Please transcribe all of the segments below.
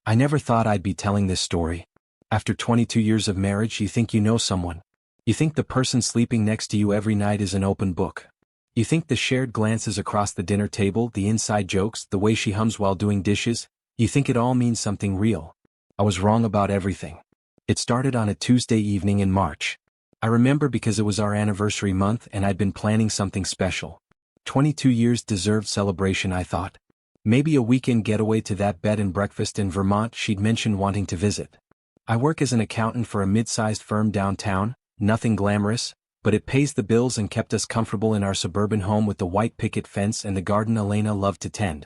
I never thought I'd be telling this story. After 22 years of marriage, you think you know someone. You think the person sleeping next to you every night is an open book. You think the shared glances across the dinner table, the inside jokes, the way she hums while doing dishes, you think it all means something real. I was wrong about everything. It started on a Tuesday evening in March. I remember because it was our anniversary month and I'd been planning something special. 22 years deserved celebration, I thought. Maybe a weekend getaway to that bed and breakfast in Vermont she'd mentioned wanting to visit. I work as an accountant for a mid-sized firm downtown, nothing glamorous, but it pays the bills and kept us comfortable in our suburban home with the white picket fence and the garden Elena loved to tend.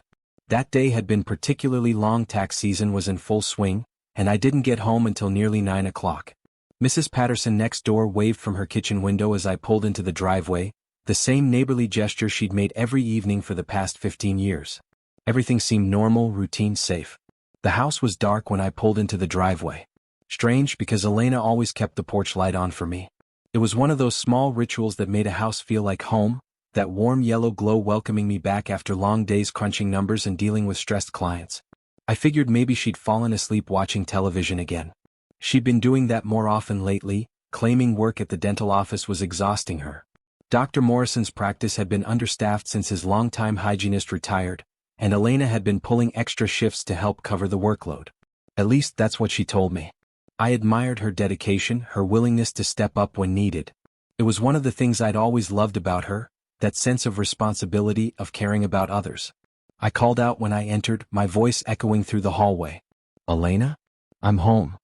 That day had been particularly long. Tax season was in full swing, and I didn't get home until nearly 9 o'clock. Mrs. Patterson next door waved from her kitchen window as I pulled into the driveway, the same neighborly gesture she'd made every evening for the past 15 years. Everything seemed normal, routine, safe. The house was dark when I pulled into the driveway. Strange, because Elena always kept the porch light on for me. It was one of those small rituals that made a house feel like home, that warm yellow glow welcoming me back after long days crunching numbers and dealing with stressed clients. I figured maybe she'd fallen asleep watching television again. She'd been doing that more often lately, claiming work at the dental office was exhausting her. Dr. Morrison's practice had been understaffed since his longtime hygienist retired, and Elena had been pulling extra shifts to help cover the workload. At least that's what she told me. I admired her dedication, her willingness to step up when needed. It was one of the things I'd always loved about her, that sense of responsibility, of caring about others. I called out when I entered, my voice echoing through the hallway. "Elena? I'm home."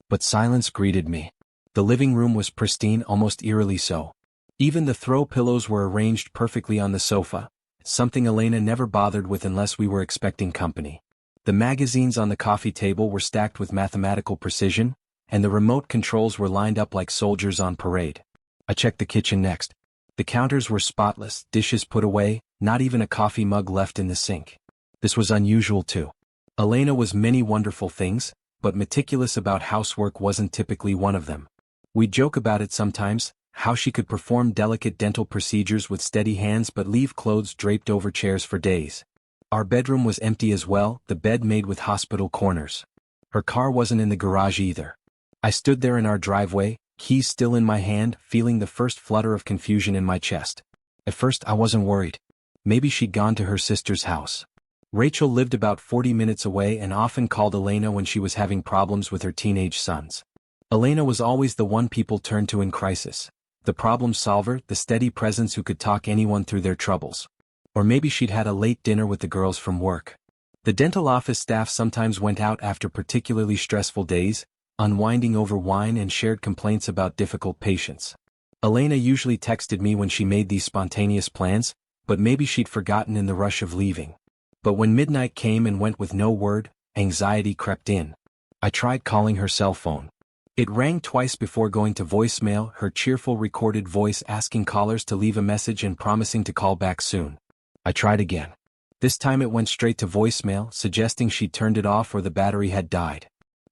But silence greeted me. The living room was pristine, almost eerily so. Even the throw pillows were arranged perfectly on the sofa, something Elena never bothered with unless we were expecting company. The magazines on the coffee table were stacked with mathematical precision, and the remote controls were lined up like soldiers on parade. I checked the kitchen next. The counters were spotless, dishes put away, not even a coffee mug left in the sink. This was unusual too. Elena was many wonderful things, but meticulous about housework wasn't typically one of them. We'd joke about it sometimes, how she could perform delicate dental procedures with steady hands but leave clothes draped over chairs for days. Our bedroom was empty as well, the bed made with hospital corners. Her car wasn't in the garage either. I stood there in our driveway, keys still in my hand, feeling the first flutter of confusion in my chest. At first I wasn't worried. Maybe she'd gone to her sister's house. Rachel lived about 40 minutes away and often called Elena when she was having problems with her teenage sons. Elena was always the one people turned to in crisis. The problem solver, the steady presence who could talk anyone through their troubles. Or maybe she'd had a late dinner with the girls from work. The dental office staff sometimes went out after particularly stressful days, unwinding over wine and shared complaints about difficult patients. Elena usually texted me when she made these spontaneous plans, but maybe she'd forgotten in the rush of leaving. But when midnight came and went with no word, anxiety crept in. I tried calling her cell phone. It rang twice before going to voicemail, her cheerful recorded voice asking callers to leave a message and promising to call back soon. I tried again. This time it went straight to voicemail, suggesting she'd turned it off or the battery had died.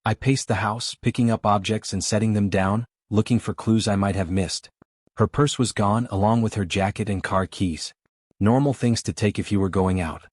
I paced the house, picking up objects and setting them down, looking for clues I might have missed. Her purse was gone, along with her jacket and car keys. Normal things to take if you were going out.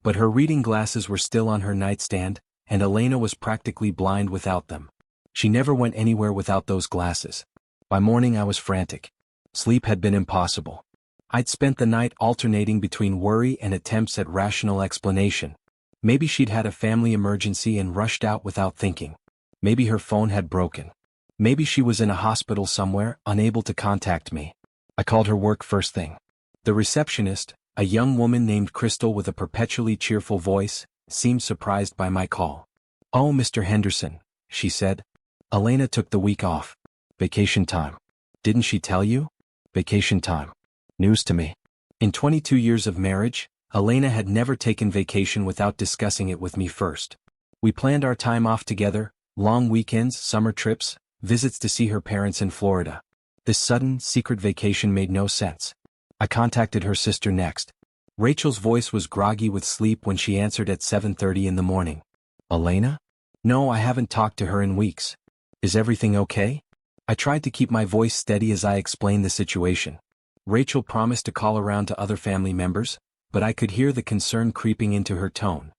But her reading glasses were still on her nightstand, and Elena was practically blind without them. She never went anywhere without those glasses. By morning I was frantic. Sleep had been impossible. I'd spent the night alternating between worry and attempts at rational explanation. Maybe she'd had a family emergency and rushed out without thinking. Maybe her phone had broken. Maybe she was in a hospital somewhere, unable to contact me. I called her work first thing. The receptionist, a young woman named Crystal with a perpetually cheerful voice, seemed surprised by my call. "Oh, Mr. Henderson," she said. "Elena took the week off. Vacation time. Didn't she tell you? Vacation time. News to me." In 22 years of marriage, Elena had never taken vacation without discussing it with me first. We planned our time off together, long weekends, summer trips, visits to see her parents in Florida. This sudden, secret vacation made no sense. I contacted her sister next. Rachel's voice was groggy with sleep when she answered at 7:30 in the morning. "Elena? No, I haven't talked to her in weeks. Is everything okay?" I tried to keep my voice steady as I explained the situation. Rachel promised to call around to other family members, but I could hear the concern creeping into her tone.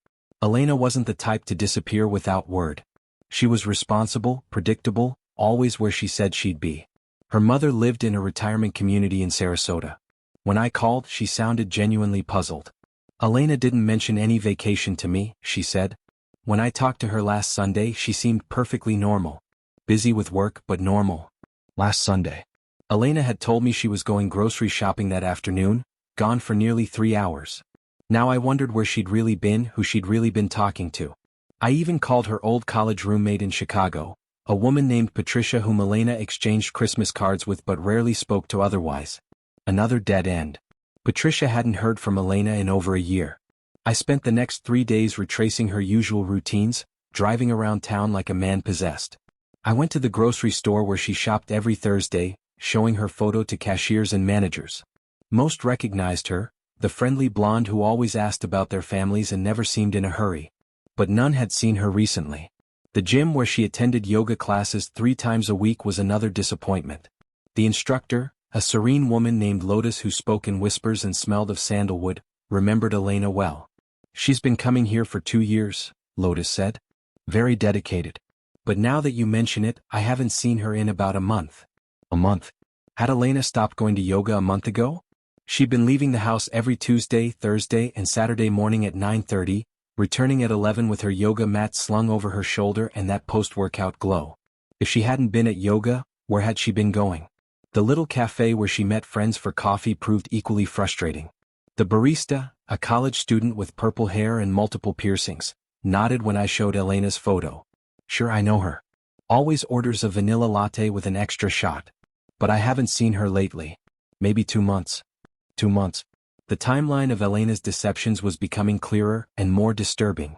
Elena wasn't the type to disappear without word. She was responsible, predictable, always where she said she'd be. Her mother lived in a retirement community in Sarasota. When I called, she sounded genuinely puzzled. Elena didn't mention any vacation to me, she said. When I talked to her last Sunday, she seemed perfectly normal. Busy with work, but normal. Last Sunday. Elena had told me she was going grocery shopping that afternoon, gone for nearly 3 hours. Now I wondered where she'd really been, who she'd really been talking to. I even called her old college roommate in Chicago, a woman named Patricia whom Elena exchanged Christmas cards with but rarely spoke to otherwise. Another dead end. Patricia hadn't heard from Elena in over a year. I spent the next 3 days retracing her usual routines, driving around town like a man possessed. I went to the grocery store where she shopped every Thursday, showing her photo to cashiers and managers. Most recognized her, the friendly blonde who always asked about their families and never seemed in a hurry. But none had seen her recently. The gym where she attended yoga classes 3 times a week was another disappointment. The instructor, a serene woman named Lotus who spoke in whispers and smelled of sandalwood, remembered Elena well. She's been coming here for 2 years, Lotus said. Very dedicated. But now that you mention it, I haven't seen her in about a month. A month? Had Elena stopped going to yoga a month ago? She'd been leaving the house every Tuesday, Thursday, and Saturday morning at 9:30, returning at 11 with her yoga mat slung over her shoulder and that post-workout glow. If she hadn't been at yoga, where had she been going? The little cafe where she met friends for coffee proved equally frustrating. The barista, a college student with purple hair and multiple piercings, nodded when I showed Elena's photo. Sure, I know her. Always orders a vanilla latte with an extra shot. But I haven't seen her lately. Maybe 2 months. 2 months. The timeline of Elena's deceptions was becoming clearer and more disturbing.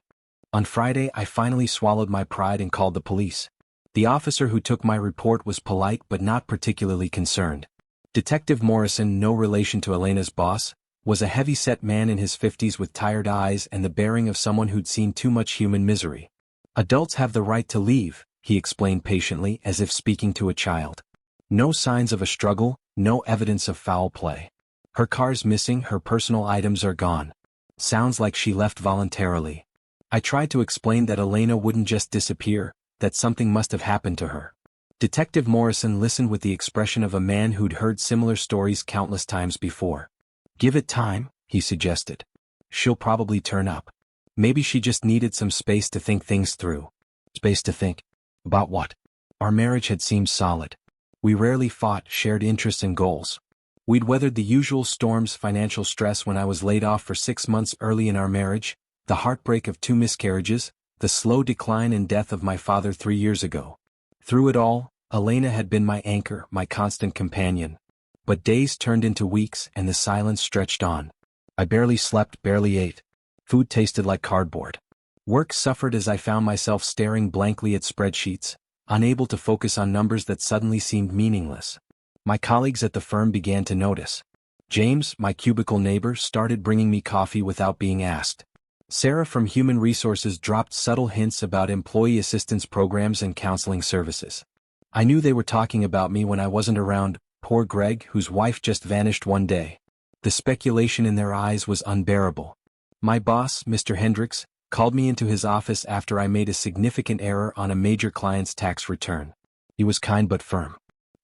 On Friday, I finally swallowed my pride and called the police. The officer who took my report was polite but not particularly concerned. Detective Morrison, no relation to Elena's boss, was a heavy-set man in his 50s with tired eyes and the bearing of someone who'd seen too much human misery. Adults have the right to leave, he explained patiently as if speaking to a child. No signs of a struggle, no evidence of foul play. Her car's missing, her personal items are gone. Sounds like she left voluntarily. I tried to explain that Elena wouldn't just disappear, that something must have happened to her. Detective Morrison listened with the expression of a man who'd heard similar stories countless times before. Give it time, he suggested. She'll probably turn up. Maybe she just needed some space to think things through. Space to think? About what? Our marriage had seemed solid. We rarely fought, shared interests and goals. We'd weathered the usual storms, financial stress when I was laid off for 6 months early in our marriage, the heartbreak of 2 miscarriages, the slow decline and death of my father 3 years ago. Through it all, Elena had been my anchor, my constant companion. But days turned into weeks and the silence stretched on. I barely slept, barely ate. Food tasted like cardboard. Work suffered as I found myself staring blankly at spreadsheets, unable to focus on numbers that suddenly seemed meaningless. My colleagues at the firm began to notice. James, my cubicle neighbor, started bringing me coffee without being asked. Sarah from Human Resources dropped subtle hints about employee assistance programs and counseling services. I knew they were talking about me when I wasn't around, poor Greg, whose wife just vanished one day. The speculation in their eyes was unbearable. My boss, Mr. Hendricks, called me into his office after I made a significant error on a major client's tax return. He was kind but firm.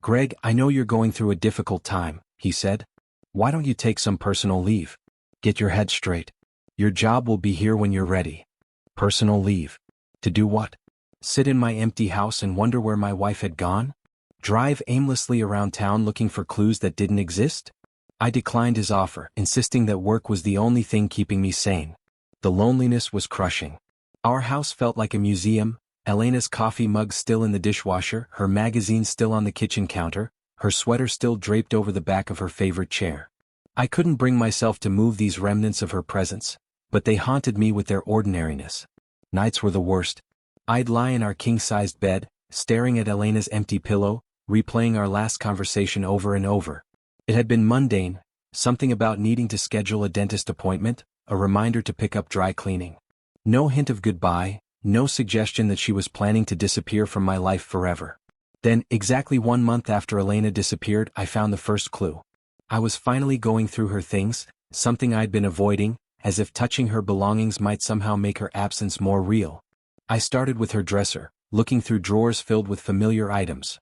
Greg, I know you're going through a difficult time, he said. Why don't you take some personal leave? Get your head straight. Your job will be here when you're ready. Personal leave. To do what? Sit in my empty house and wonder where my wife had gone? Drive aimlessly around town looking for clues that didn't exist? I declined his offer, insisting that work was the only thing keeping me sane. The loneliness was crushing. Our house felt like a museum, Elena's coffee mug still in the dishwasher, her magazine still on the kitchen counter, her sweater still draped over the back of her favorite chair. I couldn't bring myself to move these remnants of her presence, but they haunted me with their ordinariness. Nights were the worst. I'd lie in our king-sized bed, staring at Elena's empty pillow, replaying our last conversation over and over. It had been mundane, something about needing to schedule a dentist appointment, a reminder to pick up dry cleaning. No hint of goodbye, no suggestion that she was planning to disappear from my life forever. Then, exactly 1 month after Elena disappeared, I found the first clue. I was finally going through her things, something I'd been avoiding, as if touching her belongings might somehow make her absence more real. I started with her dresser, looking through drawers filled with familiar items.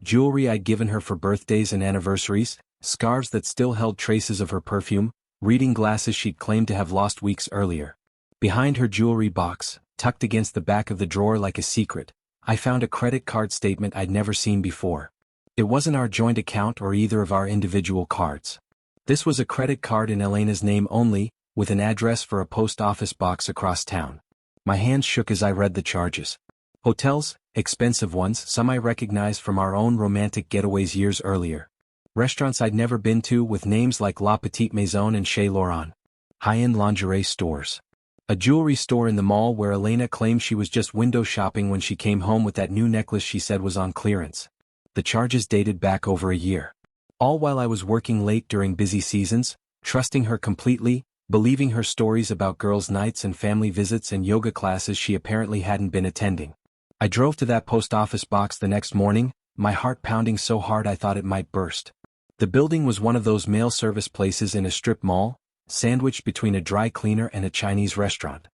Jewelry I'd given her for birthdays and anniversaries, scarves that still held traces of her perfume, reading glasses she'd claimed to have lost weeks earlier. Behind her jewelry box, tucked against the back of the drawer like a secret, I found a credit card statement I'd never seen before. It wasn't our joint account or either of our individual cards. This was a credit card in Elena's name only, with an address for a post office box across town. My hands shook as I read the charges. Hotels, expensive ones, some I recognized from our own romantic getaways years earlier. Restaurants I'd never been to with names like La Petite Maison and Chez Laurent. High-end lingerie stores. A jewelry store in the mall where Elena claimed she was just window shopping when she came home with that new necklace she said was on clearance. The charges dated back over a year. All while I was working late during busy seasons, trusting her completely, believing her stories about girls' nights and family visits and yoga classes she apparently hadn't been attending. I drove to that post office box the next morning, my heart pounding so hard I thought it might burst. The building was one of those mail service places in a strip mall, sandwiched between a dry cleaner and a Chinese restaurant.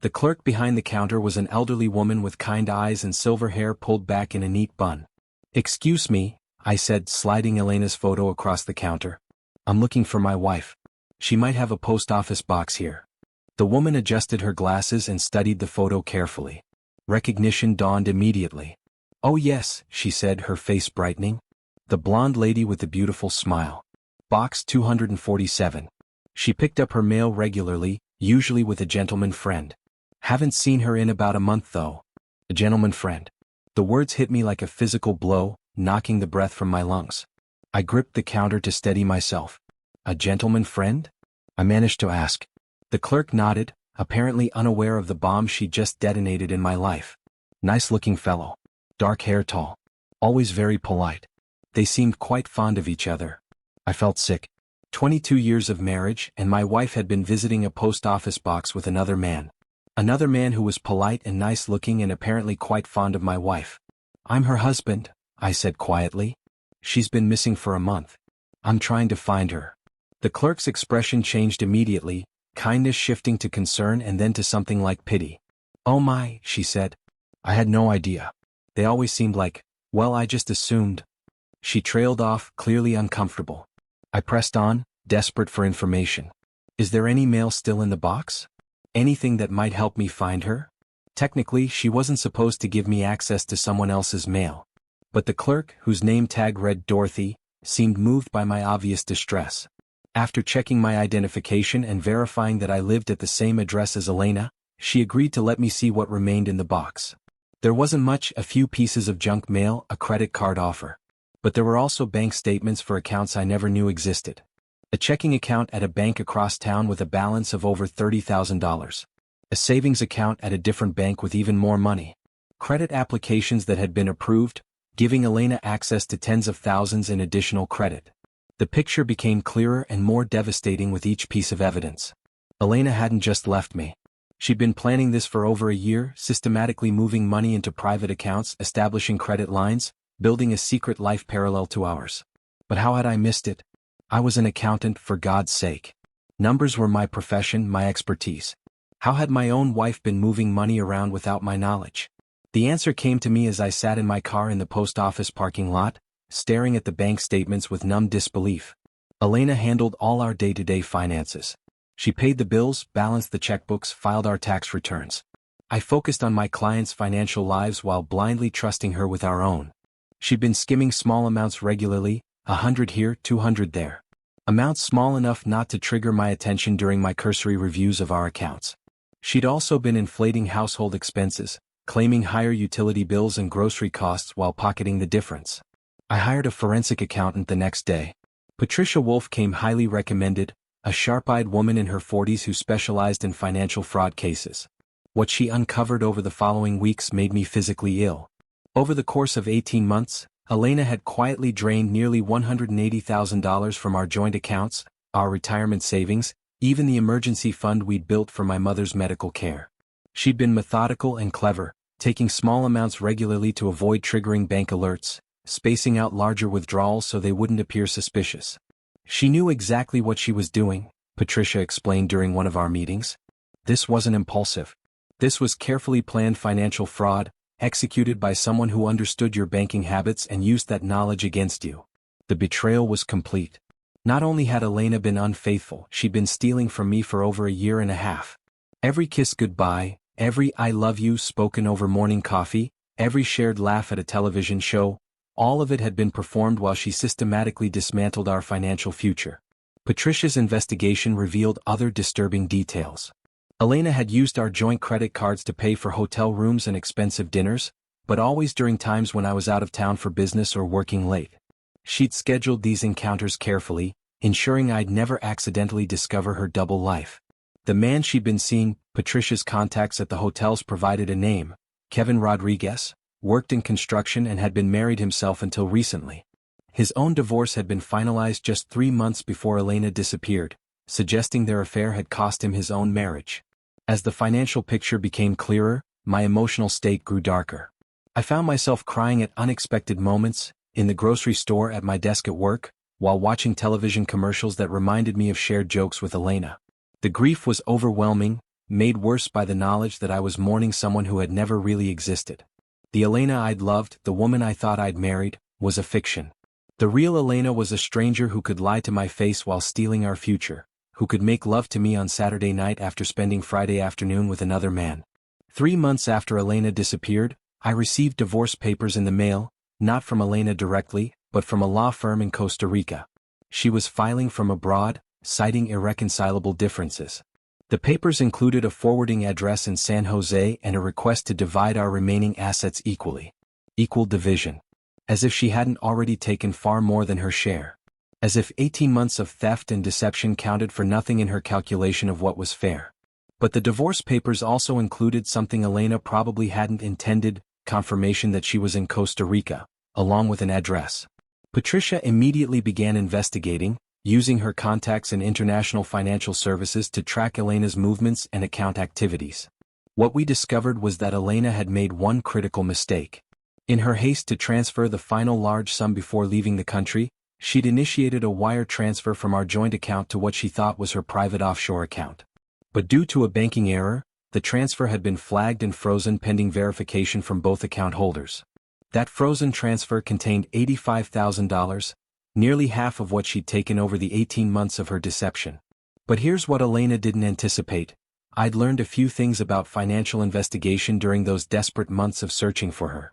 The clerk behind the counter was an elderly woman with kind eyes and silver hair pulled back in a neat bun. "Excuse me," I said, sliding Elena's photo across the counter. "I'm looking for my wife. She might have a post office box here." The woman adjusted her glasses and studied the photo carefully. Recognition dawned immediately. "Oh yes," she said, her face brightening. "The blonde lady with the beautiful smile. Box 247. She picked up her mail regularly, usually with a gentleman friend. Haven't seen her in about a month though." A gentleman friend. The words hit me like a physical blow, knocking the breath from my lungs. I gripped the counter to steady myself. "A gentleman friend?" I managed to ask. The clerk nodded, apparently unaware of the bomb she'd just detonated in my life. "Nice-looking fellow. Dark hair, tall. Always very polite. They seemed quite fond of each other." I felt sick. 22 years of marriage, and my wife had been visiting a post office box with another man. Another man who was polite and nice-looking and apparently quite fond of my wife. "I'm her husband," I said quietly. "She's been missing for a month. I'm trying to find her." The clerk's expression changed immediately, kindness shifting to concern and then to something like pity. "Oh my," she said. "I had no idea. They always seemed like, well, I just assumed." She trailed off, clearly uncomfortable. I pressed on, desperate for information. "Is there any mail still in the box? Anything that might help me find her?" Technically, she wasn't supposed to give me access to someone else's mail. But the clerk, whose name tag read Dorothy, seemed moved by my obvious distress. After checking my identification and verifying that I lived at the same address as Elena, she agreed to let me see what remained in the box. There wasn't much, a few pieces of junk mail, a credit card offer. But there were also bank statements for accounts I never knew existed. A checking account at a bank across town with a balance of over $30,000. A savings account at a different bank with even more money. Credit applications that had been approved, giving Elena access to tens of thousands in additional credit. The picture became clearer and more devastating with each piece of evidence. Elena hadn't just left me. She'd been planning this for over a year, systematically moving money into private accounts, establishing credit lines, building a secret life parallel to ours. But how had I missed it? I was an accountant, for God's sake. Numbers were my profession, my expertise. How had my own wife been moving money around without my knowledge? The answer came to me as I sat in my car in the post office parking lot, staring at the bank statements with numb disbelief. Elena handled all our day-to-day finances. She paid the bills, balanced the checkbooks, filed our tax returns. I focused on my clients' financial lives while blindly trusting her with our own. She'd been skimming small amounts regularly, 100 here, 200 there. Amounts small enough not to trigger my attention during my cursory reviews of our accounts. She'd also been inflating household expenses, claiming higher utility bills and grocery costs while pocketing the difference. I hired a forensic accountant the next day. Patricia Wolf came highly recommended, a sharp-eyed woman in her 40s who specialized in financial fraud cases. What she uncovered over the following weeks made me physically ill. Over the course of 18 months, Elena had quietly drained nearly $180,000 from our joint accounts, our retirement savings, even the emergency fund we'd built for my mother's medical care. She'd been methodical and clever, taking small amounts regularly to avoid triggering bank alerts, spacing out larger withdrawals so they wouldn't appear suspicious. She knew exactly what she was doing, Patricia explained during one of our meetings. This wasn't impulsive. This was carefully planned financial fraud, executed by someone who understood your banking habits and used that knowledge against you. The betrayal was complete. Not only had Elena been unfaithful, she'd been stealing from me for over a year and a half. Every kiss goodbye, every I love you spoken over morning coffee, every shared laugh at a television show, all of it had been performed while she systematically dismantled our financial future. Patricia's investigation revealed other disturbing details. Elena had used our joint credit cards to pay for hotel rooms and expensive dinners, but always during times when I was out of town for business or working late. She'd scheduled these encounters carefully, ensuring I'd never accidentally discover her double life. The man she'd been seeing, Patricia's contacts at the hotels provided a name, Kevin Rodriguez, worked in construction and had been married himself until recently. His own divorce had been finalized just 3 months before Elena disappeared, suggesting their affair had cost him his own marriage. As the financial picture became clearer, my emotional state grew darker. I found myself crying at unexpected moments, in the grocery store, at my desk at work, while watching television commercials that reminded me of shared jokes with Elena. The grief was overwhelming, made worse by the knowledge that I was mourning someone who had never really existed. The Elena I'd loved, the woman I thought I'd married, was a fiction. The real Elena was a stranger who could lie to my face while stealing our future, who could make love to me on Saturday night after spending Friday afternoon with another man. 3 months after Elena disappeared, I received divorce papers in the mail, not from Elena directly, but from a law firm in Costa Rica. She was filing from abroad, citing irreconcilable differences. The papers included a forwarding address in San Jose and a request to divide our remaining assets equally. Equal division. As if she hadn't already taken far more than her share. As if 18 months of theft and deception counted for nothing in her calculation of what was fair. But the divorce papers also included something Elena probably hadn't intended, confirmation that she was in Costa Rica, along with an address. Patricia immediately began investigating, using her contacts in international financial services to track Elena's movements and account activities. What we discovered was that Elena had made one critical mistake. In her haste to transfer the final large sum before leaving the country, she'd initiated a wire transfer from our joint account to what she thought was her private offshore account. But due to a banking error, the transfer had been flagged and frozen pending verification from both account holders. That frozen transfer contained $85,000, nearly half of what she'd taken over the 18 months of her deception. But here's what Elena didn't anticipate. I'd learned a few things about financial investigation during those desperate months of searching for her.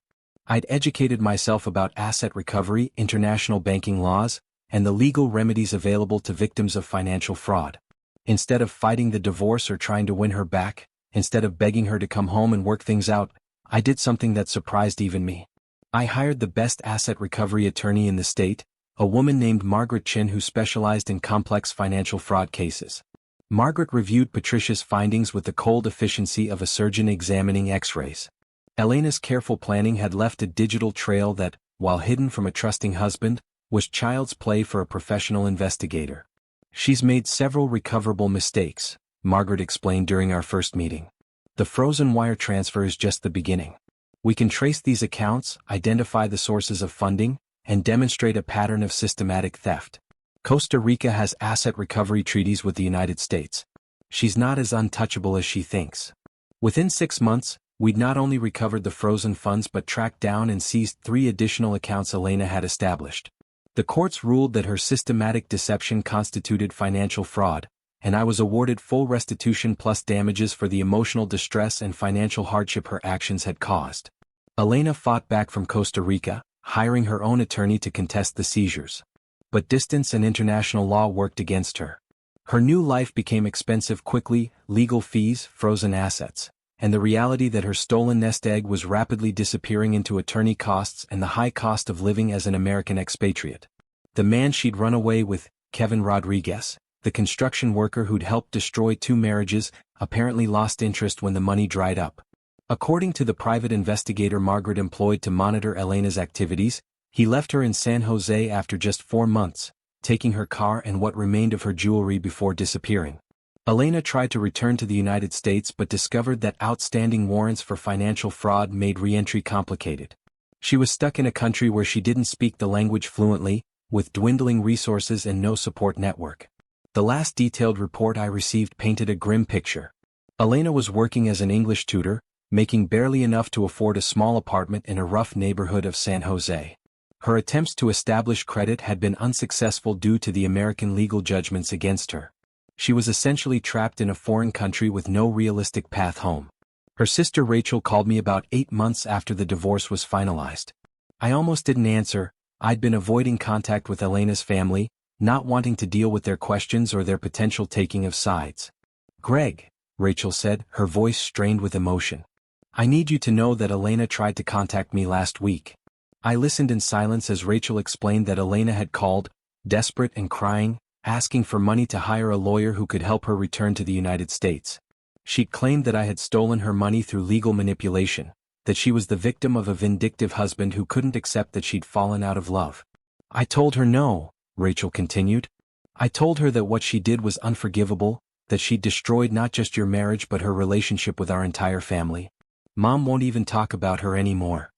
I'd educated myself about asset recovery, international banking laws, and the legal remedies available to victims of financial fraud. Instead of fighting the divorce or trying to win her back, instead of begging her to come home and work things out, I did something that surprised even me. I hired the best asset recovery attorney in the state, a woman named Margaret Chin who specialized in complex financial fraud cases. Margaret reviewed Patricia's findings with the cold efficiency of a surgeon examining X-rays. Elena's careful planning had left a digital trail that, while hidden from a trusting husband, was child's play for a professional investigator. She's made several recoverable mistakes, Margaret explained during our first meeting. The frozen wire transfer is just the beginning. We can trace these accounts, identify the sources of funding, and demonstrate a pattern of systematic theft. Costa Rica has asset recovery treaties with the United States. She's not as untouchable as she thinks. Within 6 months, we'd not only recovered the frozen funds but tracked down and seized 3 additional accounts Elena had established. The courts ruled that her systematic deception constituted financial fraud, and I was awarded full restitution plus damages for the emotional distress and financial hardship her actions had caused. Elena fought back from Costa Rica, hiring her own attorney to contest the seizures. But distance and international law worked against her. Her new life became expensive quickly, legal fees, frozen assets, and the reality that her stolen nest egg was rapidly disappearing into attorney costs and the high cost of living as an American expatriate. The man she'd run away with, Kevin Rodriguez, the construction worker who'd helped destroy 2 marriages, apparently lost interest when the money dried up. According to the private investigator Margaret employed to monitor Elena's activities, he left her in San Jose after just 4 months, taking her car and what remained of her jewelry before disappearing. Elena tried to return to the United States but discovered that outstanding warrants for financial fraud made re-entry complicated. She was stuck in a country where she didn't speak the language fluently, with dwindling resources and no support network. The last detailed report I received painted a grim picture. Elena was working as an English tutor, making barely enough to afford a small apartment in a rough neighborhood of San Jose. Her attempts to establish credit had been unsuccessful due to the American legal judgments against her. She was essentially trapped in a foreign country with no realistic path home. Her sister Rachel called me about 8 months after the divorce was finalized. I almost didn't answer. I'd been avoiding contact with Elena's family, not wanting to deal with their questions or their potential taking of sides. "Greg," Rachel said, her voice strained with emotion. "I need you to know that Elena tried to contact me last week." I listened in silence as Rachel explained that Elena had called, desperate and crying, asking for money to hire a lawyer who could help her return to the United States. She'd claimed that I had stolen her money through legal manipulation, that she was the victim of a vindictive husband who couldn't accept that she'd fallen out of love. "I told her no," Rachel continued. "I told her that what she did was unforgivable, that she'd destroyed not just your marriage but her relationship with our entire family. Mom won't even talk about her anymore."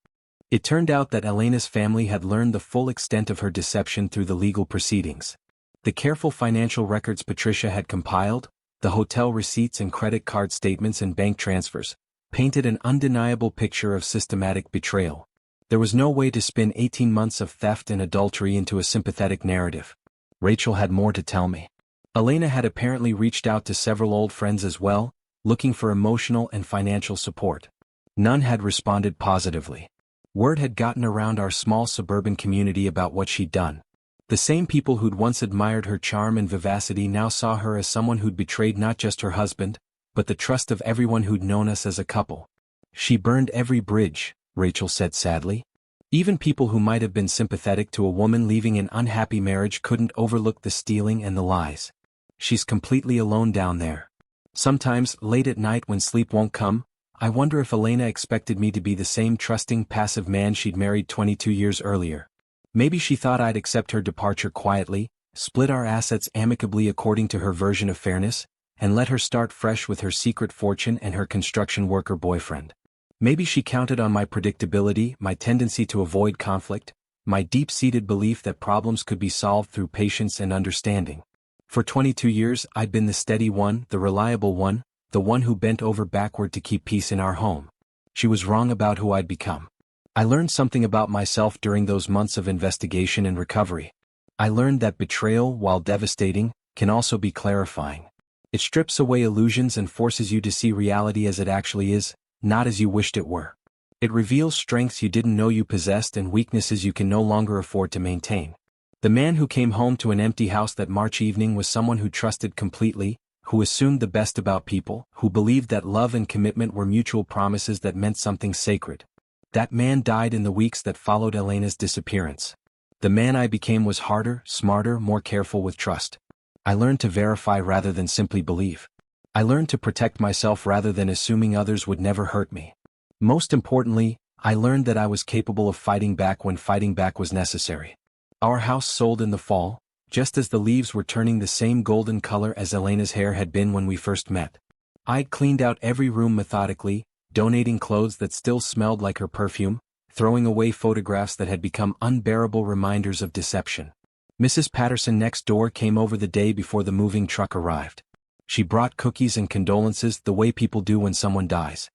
It turned out that Elena's family had learned the full extent of her deception through the legal proceedings. The careful financial records Patricia had compiled, the hotel receipts and credit card statements and bank transfers, painted an undeniable picture of systematic betrayal. There was no way to spin 18 months of theft and adultery into a sympathetic narrative. Rachel had more to tell me. Elena had apparently reached out to several old friends as well, looking for emotional and financial support. None had responded positively. Word had gotten around our small suburban community about what she'd done. The same people who'd once admired her charm and vivacity now saw her as someone who'd betrayed not just her husband, but the trust of everyone who'd known us as a couple. "She burned every bridge," Rachel said sadly. "Even people who might have been sympathetic to a woman leaving an unhappy marriage couldn't overlook the stealing and the lies. She's completely alone down there. Sometimes, late at night when sleep won't come, I wonder if Elena expected me to be the same trusting, passive man she'd married 22 years earlier. Maybe she thought I'd accept her departure quietly, split our assets amicably according to her version of fairness, and let her start fresh with her secret fortune and her construction worker boyfriend. Maybe she counted on my predictability, my tendency to avoid conflict, my deep-seated belief that problems could be solved through patience and understanding. For 22 years I'd been the steady one, the reliable one, the one who bent over backward to keep peace in our home. She was wrong about who I'd become. I learned something about myself during those months of investigation and recovery. I learned that betrayal, while devastating, can also be clarifying. It strips away illusions and forces you to see reality as it actually is, not as you wished it were. It reveals strengths you didn't know you possessed and weaknesses you can no longer afford to maintain. The man who came home to an empty house that March evening was someone who trusted completely, who assumed the best about people, who believed that love and commitment were mutual promises that meant something sacred. That man died in the weeks that followed Elena's disappearance. The man I became was harder, smarter, more careful with trust. I learned to verify rather than simply believe. I learned to protect myself rather than assuming others would never hurt me. Most importantly, I learned that I was capable of fighting back when fighting back was necessary. Our house sold in the fall, just as the leaves were turning the same golden color as Elena's hair had been when we first met. I'd cleaned out every room methodically, donating clothes that still smelled like her perfume, throwing away photographs that had become unbearable reminders of deception. Mrs. Patterson next door came over the day before the moving truck arrived. She brought cookies and condolences the way people do when someone dies.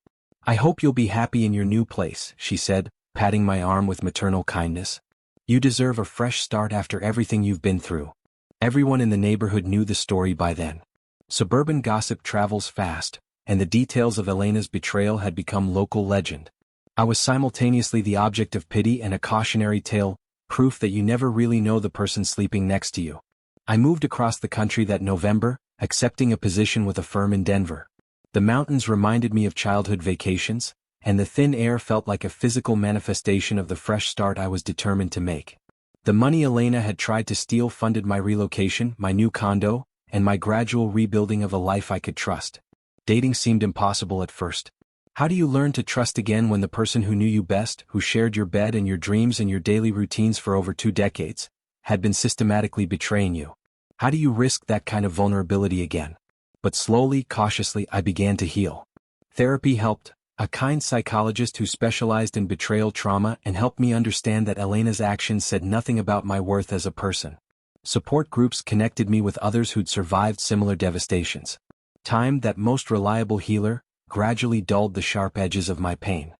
"I hope you'll be happy in your new place," she said, patting my arm with maternal kindness. "You deserve a fresh start after everything you've been through." Everyone in the neighborhood knew the story by then. Suburban gossip travels fast, and the details of Elena's betrayal had become local legend. I was simultaneously the object of pity and a cautionary tale, proof that you never really know the person sleeping next to you. I moved across the country that November, accepting a position with a firm in Denver. The mountains reminded me of childhood vacations, and the thin air felt like a physical manifestation of the fresh start I was determined to make. The money Elena had tried to steal funded my relocation, my new condo, and my gradual rebuilding of a life I could trust. Dating seemed impossible at first. How do you learn to trust again when the person who knew you best, who shared your bed and your dreams and your daily routines for over 2 decades, had been systematically betraying you? How do you risk that kind of vulnerability again? But slowly, cautiously, I began to heal. Therapy helped. A kind psychologist who specialized in betrayal trauma and helped me understand that Elena's actions said nothing about my worth as a person. Support groups connected me with others who'd survived similar devastations. Time, that most reliable healer, gradually dulled the sharp edges of my pain.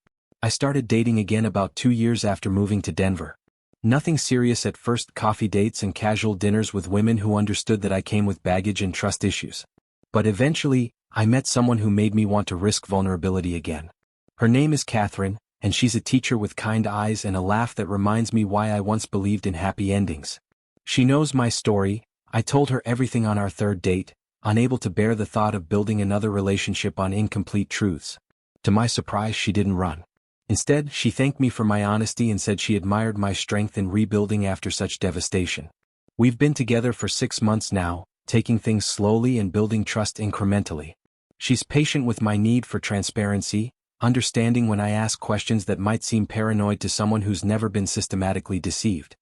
I started dating again about 2 years after moving to Denver. Nothing serious at first, coffee dates and casual dinners with women who understood that I came with baggage and trust issues. But eventually, I met someone who made me want to risk vulnerability again. Her name is Catherine, and she's a teacher with kind eyes and a laugh that reminds me why I once believed in happy endings. She knows my story. I told her everything on our third date, unable to bear the thought of building another relationship on incomplete truths. To my surprise, she didn't run. Instead, she thanked me for my honesty and said she admired my strength in rebuilding after such devastation. We've been together for 6 months now, taking things slowly and building trust incrementally. She's patient with my need for transparency, understanding when I ask questions that might seem paranoid to someone who's never been systematically deceived.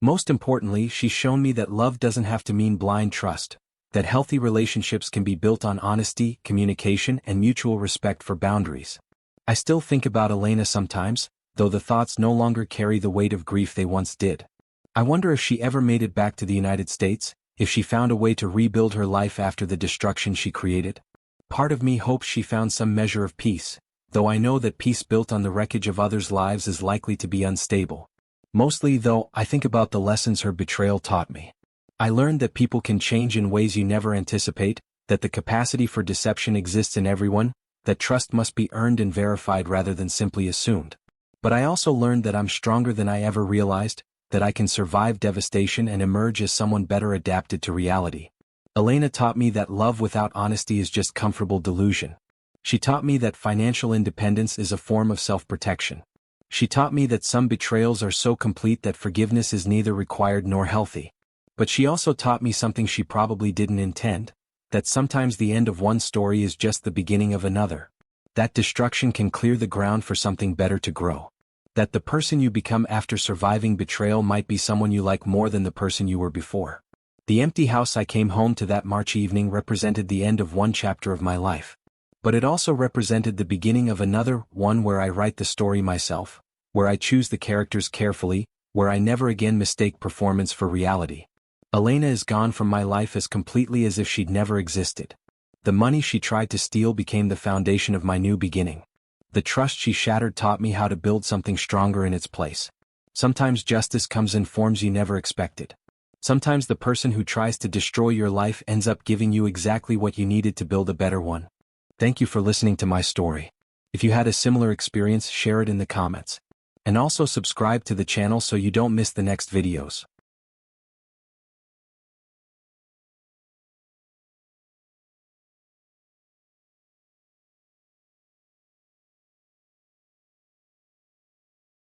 Most importantly, she's shown me that love doesn't have to mean blind trust, that healthy relationships can be built on honesty, communication, and mutual respect for boundaries. I still think about Elena sometimes, though the thoughts no longer carry the weight of grief they once did. I wonder if she ever made it back to the United States, if she found a way to rebuild her life after the destruction she created. Part of me hopes she found some measure of peace, though I know that peace built on the wreckage of others' lives is likely to be unstable. Mostly, though, I think about the lessons her betrayal taught me. I learned that people can change in ways you never anticipate, that the capacity for deception exists in everyone, that trust must be earned and verified rather than simply assumed. But I also learned that I'm stronger than I ever realized, that I can survive devastation and emerge as someone better adapted to reality. Elena taught me that love without honesty is just comfortable delusion. She taught me that financial independence is a form of self-protection. She taught me that some betrayals are so complete that forgiveness is neither required nor healthy. But she also taught me something she probably didn't intend, that sometimes the end of one story is just the beginning of another. That destruction can clear the ground for something better to grow. That the person you become after surviving betrayal might be someone you like more than the person you were before. The empty house I came home to that March evening represented the end of one chapter of my life. But it also represented the beginning of another, one where I write the story myself, where I choose the characters carefully, where I never again mistake performance for reality. Elena is gone from my life as completely as if she'd never existed. The money she tried to steal became the foundation of my new beginning. The trust she shattered taught me how to build something stronger in its place. Sometimes justice comes in forms you never expected. Sometimes the person who tries to destroy your life ends up giving you exactly what you needed to build a better one. Thank you for listening to my story. If you had a similar experience, share it in the comments. And also subscribe to the channel so you don't miss the next videos.